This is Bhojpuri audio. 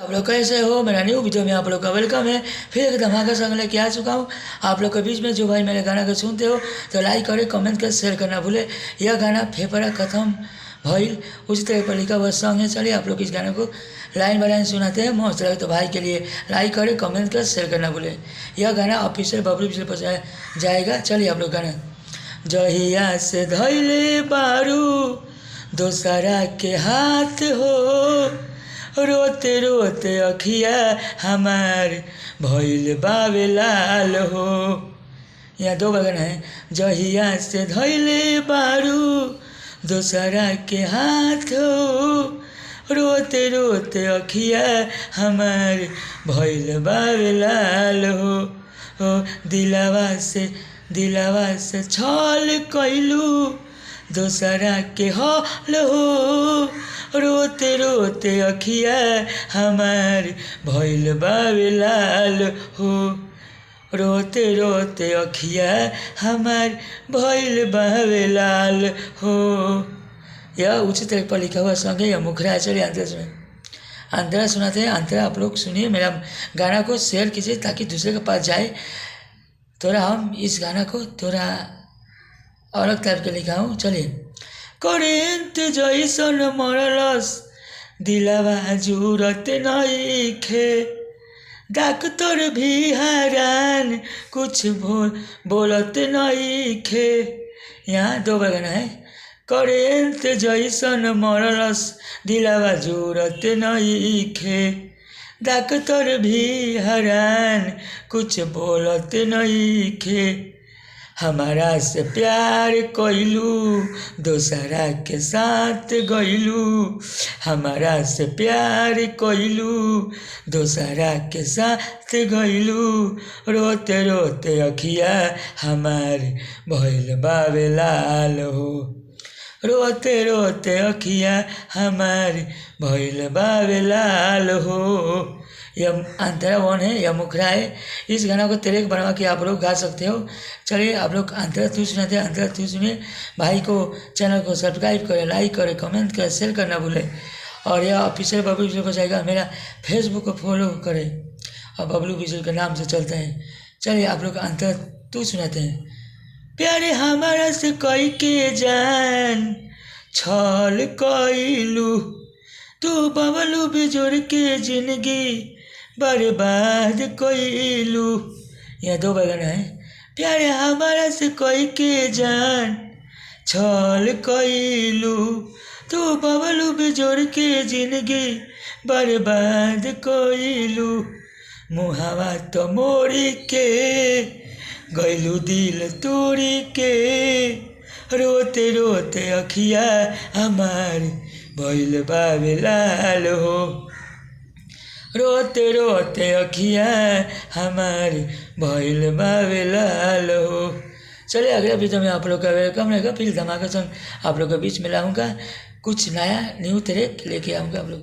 आप लोग कैसे हो। मेरा न्यू वीडियो में आप लोग का वेलकम है। फिर एक धमाका संग लेके आ चुका हूँ आप लोग के बीच में। जो भाई मेरे गाना को सुनते हो तो लाइक करें, कमेंट कर, शेयर करना भूले। यह गाना फेफड़ा खत्म भइल उसी तरह पर लिखा हुआ सॉन्ग है। चलिए आप लोग इस गाने को लाइन बाय लाइन सुनाते हैं। मस्त लगे तो भाई के लिए लाइक करें, कमेंट कर, शेयर करना भूले। यह गाना ऑफिशियल बबलू विजल पर जाएगा। चलिए आप लोग गाना। जहिया से धैले बारू दोसरा के हाथ हो, रोते रोते अखिया हमार भइल बावे लाल हो। यहाँ दो बगन है। जहिया से धैले बारू दोसरा के हाथ हो, रोते रोते अखिया हमार भइल बावे लाल हो। दिलावा से छल कैलू दोसरा के हल हो, रोते रोते अखिया हमार भइल बावे लाल हो। रोते रोते अखिया हमार भइल बावे लाल हो। यह उचित तरह पर लिखा हुआ सॉन्ग है। यह मुखरा है। चलिए अंतरा सुनाते हैं। अंतरा आप लोग सुनिए, मेरा गाना को शेयर कीजिए ताकि दूसरे के पास जाए। थोड़ा हम इस गाना को थोड़ा अलग टाइप के लिखा हूँ। चलिए। करेंट जैसन मरलस दिलावा जरूरत नइखे, डॉक्टर भी हैरान कुछ बोलत नइखे। यहाँ दो बगन है। करेंट जैसन मरलस दिलावा जरूरत नइखे, डॉक्टर भी हैरान कुछ बोलत नइखे। हमारा से प्यार कइलू दोसरा के साथ गइलू, हमारा से प्यार कइलू दोसरा के साथ गइलू, रोते रोते अखिया हमार भइल बावे लाल हो। रोते रोते अखिया हमार भइल बावे लाल हो। यह अंतरा वन है, यह मुखरा है। इस गाना को तेरेक बनवा के आप लोग गा सकते हो। चलिए आप लोग अंतरा तू सुनाते हैं। अंतरा तू सुनिए। भाई को चैनल को सब्सक्राइब करें, लाइक करें, कमेंट करें, शेयर करना भूलें। और यह ऑफिशियल बबलू विजल पर जाएगा। मेरा फेसबुक को फॉलो करें और बबलू विजल के नाम से चलते हैं। चलिए आप लोग अंतरा तू सुनाते हैं। प्यारे हमारा से कई के जान छल कइलू, तू बबलू बिजोड़ के जिंदगी बर्बाद कइलू। यहाँ दो बगन है। प्यारे हमारा से कई के जान छल कइलू, तू बबलू बिजोड़ के जिंदगी बर्बाद कइलू। मुहावा तो मोड़ी के गइलू दिल तोड़ी के, रोते रोते अखिया हमार भइल बावे लाल हो। रोते रोते अखिया हमार भइल बावे लाल हो। चलिए अगले वीडियो में आप लोग का वेलकम रहेगा। फिर धमाका संग आप लोग के बीच में लाऊंगा। कुछ नया न्यू तरह लेके आऊँगा आप लोग।